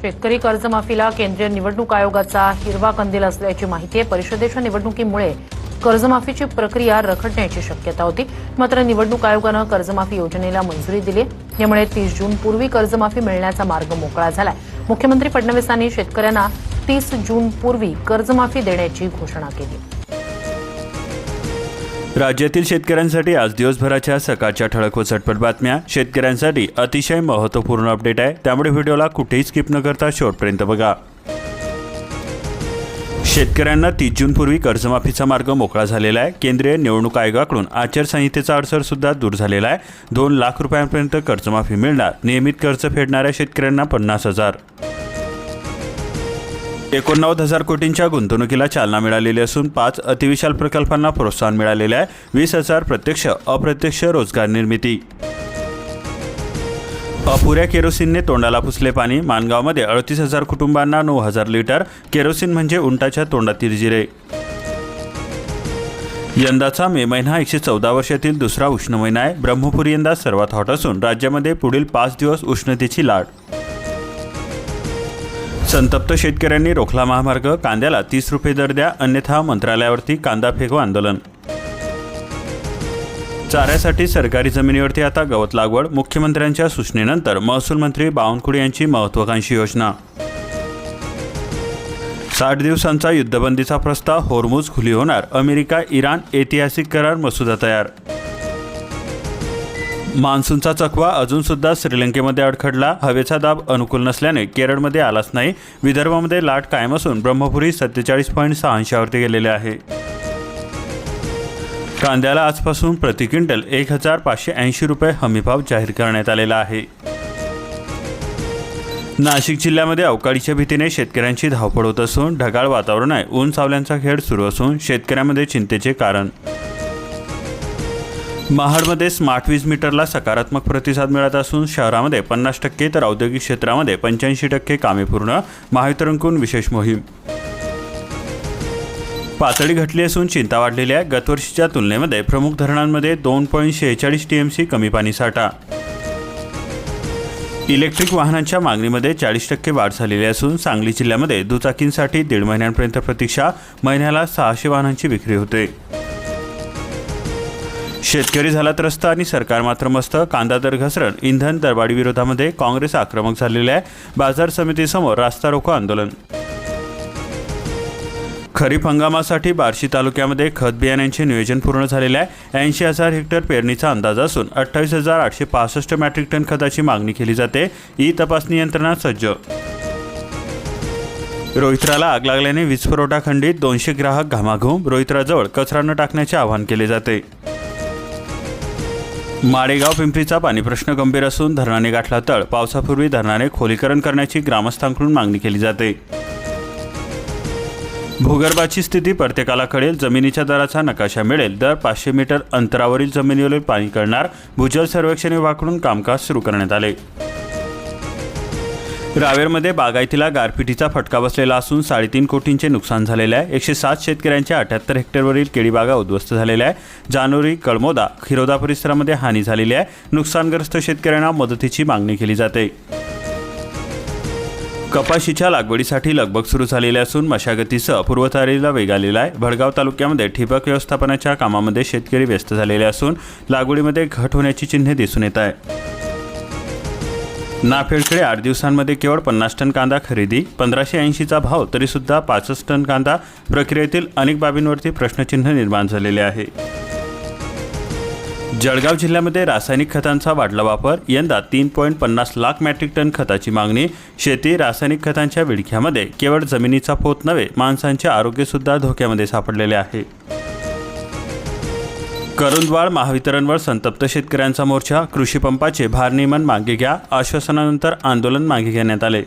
शेतकरी कर्जमाफीला केंद्रीय निवडणूक आयोगाचा हिरवा कंदील असल्याची माहिती आहे। परिषदेच्या निवडणुकीमुळे कर्जमाफीची प्रक्रिया रखडण्याची शक्यता होती, मात्र निवडणूक आयोगानं कर्जमाफी योजनेला मंजुरी दिली। यामुळे 30 जून पूर्वी कर्जमाफी मिळण्याचा मार्ग मोकळा झालाय। मुख्यमंत्री फडणवीसांनी शेतकऱ्यांना 30 जून पूर्वी कर्जमाफी देण्याची घोषणा केली। राज्यातील शेतकऱ्यांसाठी आज दिवसभराच्या सकाळच्या ठळक व झटपट बातम्या। शेतकऱ्यांसाठी अतिशय महत्त्वपूर्ण अपडेट आहे, त्यामुळे व्हिडिओला कुठेही स्किप न करता शेवटपर्यंत बघा। शेतकऱ्यांना 30 जून पूर्वी कर्जमाफीचा मार्ग मोकळा झालेला आहे। केंद्रीय निवडणूक आयोगाकडून आचारसंहितेचा अडसर सुद्धा दूर झालेला आहे। 2 लाख रुपयांपर्यंत कर्जमाफी मिळणार। नियमित कर्ज फेडणाऱ्या शेतकऱ्यांना 50,000। 89,000 कोटींच्या गुंतवणुकीला चालना मिळालेली असून 5 अतिविशाल प्रकल्पांना प्रोत्साहन मिळालेले आहे। 20,000 प्रत्यक्ष अप्रत्यक्ष रोजगार निर्मिती। अपुऱ्या केरोसिनने तोंडाला पुसले पाणी। माणगावमध्ये 38,000 कुटुंबांना 9,000 लिटर केरोसिन म्हणजे उंटाच्या तोंडातील जिरे। यंदाचा मे महिना 114 वर्षातील दुसरा उष्ण महिना आहे। ब्रह्मपुरी यंदा सर्वात हॉट असून राज्यामध्ये पुढील 5 दिवस उष्णतेची लाट। संतप्त शेतकऱ्यांनी रोखला महामार्ग। कांद्याला 30 रुपये दर द्या, अन्यथा मंत्रालयावरती कांदा फेको आंदोलन। चाऱ्यासाठी सरकारी जमिनीवरती आता गवत लागवड। मुख्यमंत्र्यांच्या सूचनेनंतर महसूल मंत्री बावनकुळे यांची महत्त्वाकांक्षी योजना। 60 दिवसांचा युद्धबंदीचा प्रस्ताव। होर्मुझ खुली होणार। अमेरिका इराण ऐतिहासिक करार मसुदा तयार। मान्सूनचा चकवा अजून सुद्धा श्रीलंकेमध्ये अडखडला। हवेचा दाब अनुकूल नसल्याने केरळमध्ये आलाच नाही। विदर्भामध्ये लाट कायम असून ब्रह्मपुरी 47.6 गेलेले आहे। कांद्याला आजपासून प्रति क्विंटल 1,580 रुपये हमीभाव जाहीर करण्यात आलेला आहे। नाशिक जिल्ह्यामध्ये अवकाळीच्या भीतीने शेतकऱ्यांची धावपळ होत असून ढगाळ वातावरण आहे। ऊन सावल्यांचा खेळ सुरू असून शेतकऱ्यांमध्ये चिंतेचे कारण। महाडमध्ये स्मार्ट वीज मीटरला सकारात्मक प्रतिसाद मिळत असून शहरामध्ये 50% तर औद्योगिक क्षेत्रामध्ये 85% कामे पूर्ण। महावितरणकडून विशेष मोहीम। पातळी घटली असून चिंता वाढलेली आहे। गतवर्षीच्या तुलनेमध्ये प्रमुख धरणांमध्ये 2.46 TMC कमी पाणीसाठा। इलेक्ट्रिक वाहनांच्या मागणीमध्ये 40% वाढ झालेली असून सांगली जिल्ह्यामध्ये दुचाकींसाठी 1.5 महिन्यांपर्यंत प्रतीक्षा। महिन्याला 600 वाहनांची विक्री होते। शेतकरी झाला त्रस्त आणि सरकार मात्र मस्त। कांदा दर घसरण। इंधन दरवाढी विरोधामध्ये काँग्रेस आक्रमक झालेले आहे। बाजार समितीसमोर रास्ता रोको आंदोलन। खरीप हंगामासाठी बार्शी तालुक्यामध्ये खत बियाण्यांचे नियोजन पूर्ण झालेले आहे। 80,000 हेक्टर पेरणीचा अंदाज असून 28,865 मेट्रिक टन खताची मागणी केली जाते। ई तपासणी यंत्रणा सज्ज। रोहित्राला आग लागल्याने वीज पुरवठा खंडित। 200 ग्राहक घामाघूम। रोहित्राजवळ कचरा न टाकण्याचे आवाहन केले जाते। माडेगाव पिंपरीचा पाणी प्रश्न गंभीर असून धरणाने गाठला तळ। पावसापूर्वी धरणाने खोलीकरण करण्याची ग्रामस्थांकडून मागणी केली जाते। भूगर्भाची स्थिती प्रत्येकाला कळेल। जमिनीच्या दराचा नकाशा मिळेल। दर 500 मीटर अंतरावरील जमिनीवरील पाणी कळणार। भूजल सर्वेक्षण विभागाकडून कामकाज सुरू करण्यात आले। रावेरमध्ये बागायतीला गारपिटीचा फटका बसलेला असून 3.5 कोटींचे नुकसान झालेले आहे। 107 शेतकऱ्यांच्या 78 हेक्टरवरील केळी बागा उद्ध्वस्त झालेल्या आहे। जानोरी, कळमोदा, खिरोदा परिसरामध्ये हानी झालेली आहे। नुकसानग्रस्त शेतकऱ्यांना मदतीची मागणी केली जाते। कपाशीच्या लागवडीसाठी लगबग सुरू झालेली असून मशागतीसह पूर्वतयारीला वेग आलेला आहे। भडगाव तालुक्यामध्ये ठिबक व्यवस्थापनाच्या कामामध्ये शेतकरी व्यस्त झालेले असून लागवडीमध्ये घट होण्याची चिन्हे दिसून येत आहे। नाफेडकडे 8 दिवसांमध्ये केवळ 50 टन कांदा खरेदी। 1580चा भाव तरीसुद्धा 5 टन कांदा। प्रक्रियेतील अनेक बाबींवरती प्रश्नचिन्ह निर्माण झालेले आहे। जळगाव जिल्ह्यामध्ये रासायनिक खतांचा वाढला वापर। यंदा 3.50 लाख मेट्रिक टन खताची मागणी। शेती रासायनिक खतांच्या विळख्यामध्ये केवळ जमिनीचा पोत नव्हे, माणसांचे आरोग्यसुद्धा धोक्यामध्ये सापडलेले आहे। करुंदवाड महावितरणवर संतप्त शेतकऱ्यांचा मोर्चा। कृषी पंपाचे भारनियमन मागे घ्या। आश्वासनानंतर आंदोलन मागे घेण्यात आले।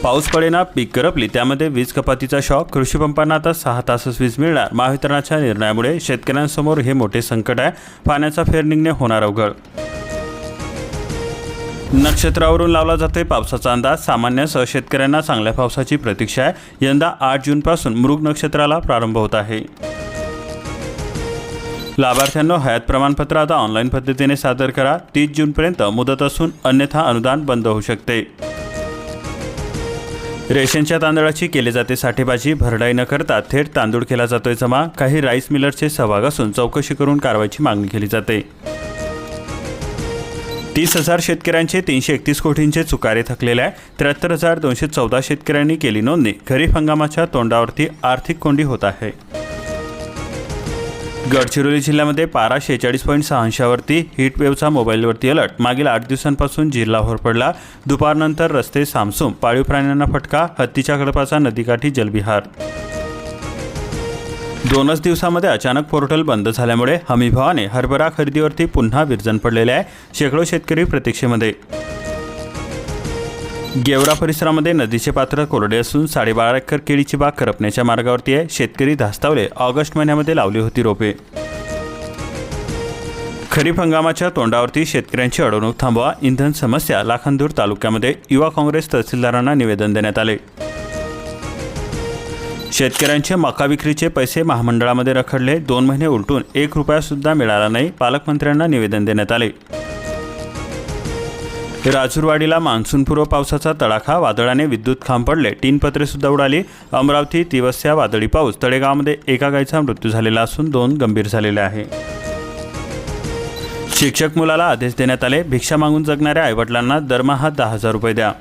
पाऊस पडेना, पीक करपली, त्यामध्ये वीज कपातीचा शॉक। कृषी पंपांना आता 6 तासच वीज मिळणार। महावितरणाच्या निर्णयामुळे शेतकऱ्यांसमोर हे मोठे संकट आहे। पाण्याचा फेर निघणे होणार अवघड। नक्षत्रावरून लावला जाते पावसाचा अंदाज। सामान्यसह शेतकऱ्यांना चांगल्या पावसाची प्रतीक्षा आहे। यंदा 8 जूनपासून मृग नक्षत्राला प्रारंभ होत आहे। लाभार्थ्यांनो, हयात प्रमाणपत्र आता ऑनलाईन पद्धतीने सादर करा. 30 जूनपर्यंत मुदत असून अन्यथा अनुदान बंद होऊ शकते. रेशनच्या तांदळाची केली जाते साठेबाजी. भरडाई न करता थेट तांदूळ केला जातोय जमा. काही राईस मिलरचे सहभाग असून चौकशी करून कारवाईची मागणी केली जाते. 30,000 शेतकऱ्यांचे 331 कोटींचे चुकारे थकलेले आहे. 73,214 शेतकऱ्यांनी केली नोंदणी. खरीप हंगामाच्या तोंडावरती आर्थिक कोंडी होत आहे. गडचिरोली जिल्ह्यामध्ये पारा 46.6 हीटवेव्हचा मोबाईलवरती अलर्ट. मागील 8 दिवसांपासून जिल्हाभर पडला. दुपारनंतर रस्ते सामसूम. पाळीव प्राण्यांना फटका. हत्तीच्या कळपाचा नदीकाठी जलविहार. 2च दिवसामध्ये अचानक पोर्टल बंद झाल्यामुळे हमीभावाने हरभरा खरेदीवरती पुन्हा विरजण पडलेले आहे. शेकडो शेतकरी प्रतीक्षेमध्ये. गेवरा परिसरामध्ये नदीचे पात्र कोरडे असून 12.5 एकर केळीची बाग करपण्याच्या मार्गावरती आहे. शेतकरी धास्तावले. ऑगस्ट महिन्यामध्ये लावली होती रोपे. खरीप हंगामाच्या तोंडावरती शेतकऱ्यांची अडवणूक थांबवा. इंधन समस्या. लाखांदूर तालुक्यामध्ये युवा काँग्रेस तहसीलदारांना निवेदन देण्यात आले. शेतकऱ्यांचे मका विक्रीचे पैसे महामंडळामध्ये रखडले. 2 महिने उलटून 1 रुपया सुद्धा मिळाला नाही. पालकमंत्र्यांना निवेदन देण्यात आले. राजूरवाडीला मान्सूनपूर्व पावसाचा तडाखा. वादळाने विद्युत खांब पडले. 3 पत्रे सुद्धा उडाली. अमरावती तिवस्या वादळी पाऊस. तळेगावमध्ये एका गायीचा मृत्यू झालेला असून 2 गंभीर झालेले आहे. शिक्षक मुलाला आदेश देण्यात आले. भिक्षा मागून जगणाऱ्या आईवडिलांना दरमहा 10,000 रुपये द्या.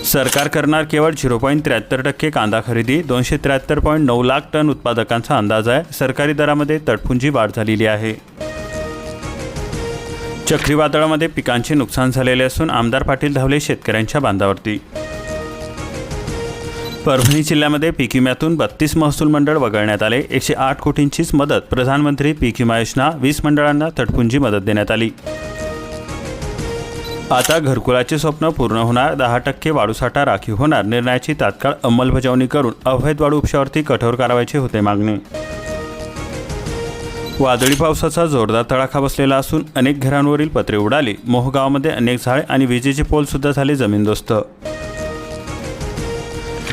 सरकार करणार केवळ 0.73% कांदा खरेदी. 273.9 लाख टन उत्पादकांचा अंदाज आहे. सरकारी दरामध्ये तडफुंजी वाढ झालेली आहे. चक्रीवादळामध्ये पिकांचे नुकसान झालेले असून आमदार पाटील धावले शेतकऱ्यांच्या बांधावरती. परभणी जिल्ह्यामध्ये पीक विम्यातून 32 महसूल मंडळ वगळण्यात आले. 108 कोटींचीच मदत. प्रधानमंत्री पीक विमा योजना. 20 मंडळांना तडफुंजी मदत देण्यात आली. आता घरकुलाचे स्वप्न पूर्ण होणार. 10% वाळूसाठा राखीव होणार. निर्णयाची तात्काळ अंमलबजावणी करून अवैध वाळू उपशावरती कठोर कारवाईची होते मागणी. वादळी पावसाचा जोरदार तडाखा बसलेला असून अनेक घरांवरील पत्रे उडाली. मोहगावमध्ये अनेक झाडे आणि विजेचे पोल सुद्धा झाले जमीनदोस्त.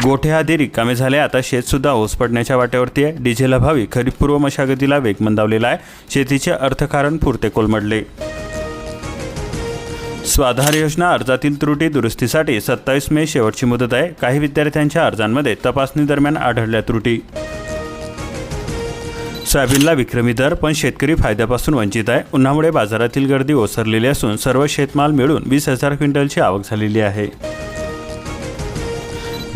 गोठे आधी रिकामे झाले. आता शेत सुद्धा ओस पडण्याच्या वाटेवरती आहे. डिझेल अभावी खरीपपूर्व मशागतीला वेग मंदावलेला आहे. शेतीचे अर्थकारण पुरते कोलमडले. स्वाधार योजना अर्जातील त्रुटी दुरुस्तीसाठी 27 मे शेवटची मुदत आहे. काही विद्यार्थ्यांच्या अर्जांमध्ये तपासणी दरम्यान आढळल्या त्रुटी. सोयाबीनला विक्रमी दर, पण शेतकरी फायद्यापासून वंचित आहे. उन्हामुळे बाजारातील गर्दी ओसरलेली असून सर्व शेतमाल मिळून 20,000 क्विंटलची आवक झालेली आहे.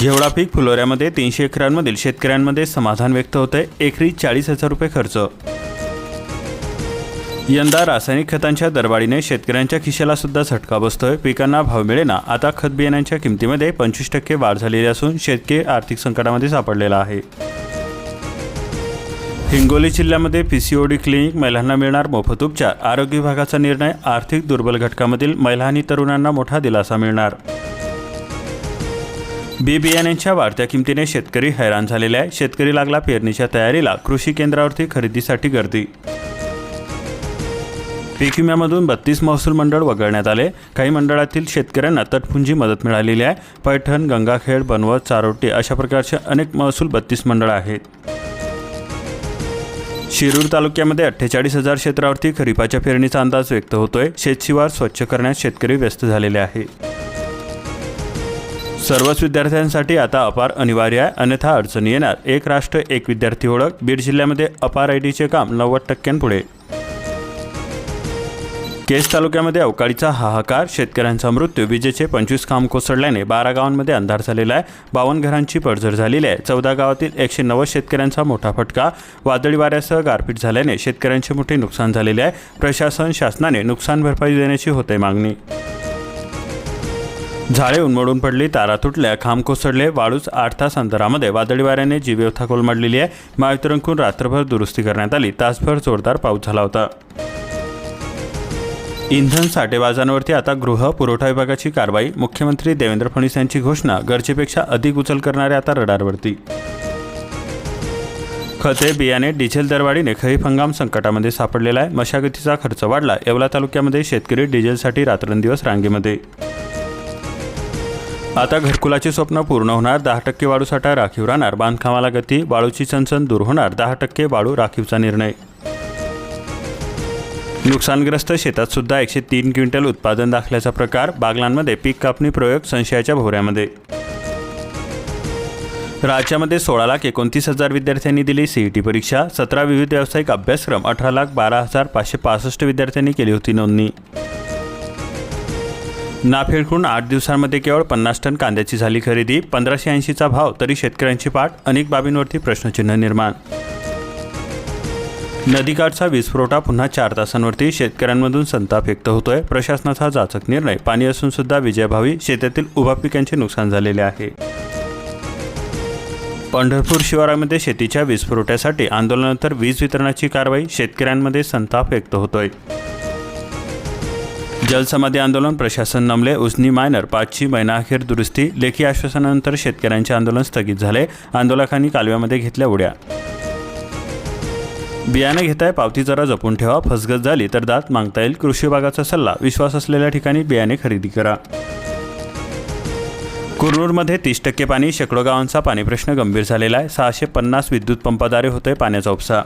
घेवडा पीक फुलोऱ्यामध्ये 300 एकरांमधील शेतकऱ्यांमध्ये समाधान व्यक्त होत आहे. एकरी 40,000 रुपये खर्च. यंदा रासायनिक खतांच्या दरवाढीने शेतकऱ्यांच्या खिशाला सुद्धा झटका बसतोय. पिकांना भाव मिळेना. आता खत बियाण्यांच्या किमतीमध्ये 25% वाढ झालेली असून शेतकरी आर्थिक संकटामध्ये सापडलेला आहे. हिंगोली जिल्ह्यामध्ये PCOD क्लिनिक. महिलांना मिळणार मोफत उपचार. आरोग्य विभागाचा निर्णय. आर्थिक दुर्बल घटकामधील महिला आणि तरुणांना मोठा दिलासा मिळणार. बी बियाण्यांच्या वाढत्या किमतीने शेतकरी हैराण झालेले आहे. शेतकरी लागला पेरणीच्या तयारीला. कृषी केंद्रावरती खरेदीसाठी गर्दी. पीक विम्यामधून 32 महसूल मंडळ वगळण्यात आले. काही मंडळातील शेतकऱ्यांना तटपुंजी मदत मिळालेली आहे. पैठण, गंगाखेड, बनवत, चारोटी अशा प्रकारचे अनेक महसूल 32 मंडळ आहेत. शिरूर तालुक्यामध्ये 48,000 क्षेत्रावरती खरीपाच्या पेरणीचा अंदाज व्यक्त होतोय. शेतशिवार स्वच्छ करण्यात शेतकरी व्यस्त झालेले आहे. सर्वच विद्यार्थ्यांसाठी आता अपार अनिवार्य आहे, अन्यथा अडचणी येणार. एक राष्ट्र एक विद्यार्थी ओळख. बीड जिल्ह्यामध्ये अपार आयडीचे काम 90% पुढे. केज तालुक्यामध्ये अवकाळीचा हाहाकार. शेतकऱ्यांचा मृत्यू. विजेचे 25 खांब कोसळल्याने 12 गावांमध्ये अंधार झालेला आहे. 52 घरांची पडझड झालेली आहे. 14 गावातील 190 शेतकऱ्यांचा मोठा फटका. वादळी वाऱ्यासह गारपीट झाल्याने शेतकऱ्यांचे मोठे नुकसान झालेले आहे. प्रशासन शासनाने नुकसान भरपाई देण्याची होते मागणी. झाडे उन्मळून पडली. तारा तुटल्या. खांब कोसळले. वाळूच 8 तास अंतरामध्ये. वादळी वाऱ्याने जीवव्यवस्था कोलमडलेली आहे. महावितरणकडून रात्रभर दुरुस्ती करण्यात आली. तासभर जोरदार पाऊस झाला होता. इंधन साठेबाजांवरती आता गृह पुरवठा विभागाची कारवाई. मुख्यमंत्री देवेंद्र फडणवीस यांची घोषणा. गरजेपेक्षा अधिक उचल करणारे आता रडारवरती. खते, बियाणे, डिझेल दरवाढीने खरीप हंगाम संकटामध्ये सापडलेला आहे. मशागतीचा खर्च वाढला. येवला तालुक्यामध्ये शेतकरी डिझेलसाठी रात्रंदिवस रांगेमध्ये. आता घरकुलाचे स्वप्न पूर्ण होणार, 10% वाळूसाठा राखीव राहणार, बांधकामाला गती, वाळूची चणचण दूर होणार, 10% वाळू राखीवचा निर्णय. नुकसानग्रस्त शेतात सुद्धा 103 क्विंटल उत्पादन दाखल्याचा प्रकार, बागलांमध्ये पीक कापणी प्रयोग संशयाच्या भोवऱ्यामध्ये. राज्यामध्ये 16,29,000 विद्यार्थ्यांनी दिली सीईटी परीक्षा, 17 विविध व्यावसायिक अभ्यासक्रम, 18,12,565 विद्यार्थ्यांनी केली होती नोंदणी. नाफेडकडून 8 दिवसांमध्ये केवळ 50 टन कांद्याची झाली खरेदी, 1580चा भाव तरी शेतकऱ्यांची पाठ, अनेक बाबींवरती प्रश्नचिन्ह निर्माण. नदीकाठचा वीज पुरवठा पुन्हा 4 तासांवरती, शेतकऱ्यांमधून संताप व्यक्त होतोय, प्रशासनाचा जाचक निर्णय, पाणी असून सुद्धा विजयाभावी शेतातील उभा पिकांचे नुकसान झालेले आहे. पंढरपूर शिवारामध्ये शेतीच्या वीज पुरवठ्यासाठी आंदोलनानंतर वीज वितरणाची कारवाई, शेतकऱ्यांमध्ये संताप व्यक्त होतोय. जलसमाधी आंदोलन, प्रशासन नमले, उजनी मायनर 5ची महिनाअखेर दुरुस्ती, लेखी आश्वासनानंतर शेतकऱ्यांचे आंदोलन स्थगित झाले, आंदोलकांनी कालव्यामध्ये घेतल्या उड्या. बियाणे घेताय, पावती जरा जपून ठेवा, फसगत झाली तर दात मागता येईल, कृषी विभागाचा सल्ला, विश्वास असलेल्या ठिकाणी बियाणे खरेदी करा. कुरनूरमध्ये 30% पाणी, शेकडो गावांचा पाणी प्रश्न गंभीर झालेला आहे, 650 विद्युत पंपाद्वारे होतोय पाण्याचा उपसा.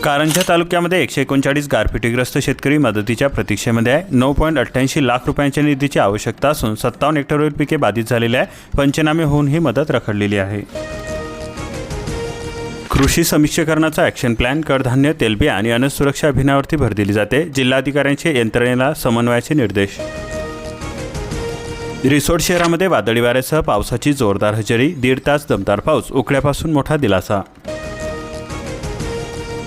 कारंजा तालुक्यामध्ये 139 गारपिटीग्रस्त शेतकरी मदतीच्या प्रतीक्षेमध्ये आहे, 9.88 लाख रुपयांच्या निधीची आवश्यकता असून 57 हेक्टरवरील पिके बाधित झालेली आहे, पंचनामे होऊन ही मदत रखडलेली आहे. कृषी समीक्षेकरणाचा ॲक्शन प्लॅन, कडधान्य, तेलबिया आणि अन्न सुरक्षा अभियानावरती भर दिली जाते, जिल्हाधिकाऱ्यांचे यंत्रणेला समन्वयाचे निर्देश. रिसोड शहरामध्ये वादळी वाऱ्यासह पावसाची जोरदार हजेरी, 1.5 तास दमदार पाऊस, उकड्यापासून मोठा दिलासा.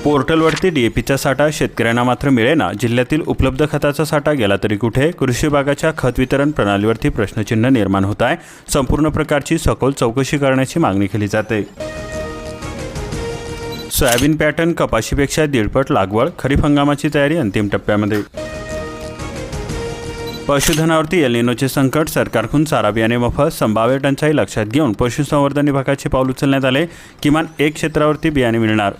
पोर्टलवरती डीएपीचा साठा, शेतकऱ्यांना मात्र मिळेना, जिल्ह्यातील उपलब्ध खताचा साठा गेला तरी कुठे, कृषी विभागाच्या खत वितरण प्रणालीवरती प्रश्नचिन्ह निर्माण होत आहे, संपूर्ण प्रकारची सखोल चौकशी करण्याची मागणी केली जाते. सोयाबीन पॅटर्न कपाशीपेक्षा 1.5 पट लागवड, खरीप हंगामाची तयारी अंतिम टप्प्यामध्ये. पशुधनावरती एल निनोचे संकट, सरकारकडून चारा बियाणे मोफत, संभाव्य टंचाई लक्षात घेऊन पशुसंवर्धन विभागाचे पाऊल उचलण्यात आले, किमान 1 क्षेत्रावरती बियाणे मिळणार.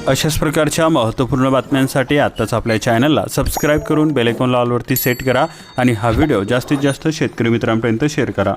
अशाच प्रकारच्या महत्त्वपूर्ण बातम्यांसाठी आत्ताच आपल्या चॅनलला सबस्क्राईब करून बेल आयकॉनला ऑलवरती सेट करा आणि हा व्हिडिओ जास्तीत जास्त शेतकरी मित्रांपर्यंत शेअर करा.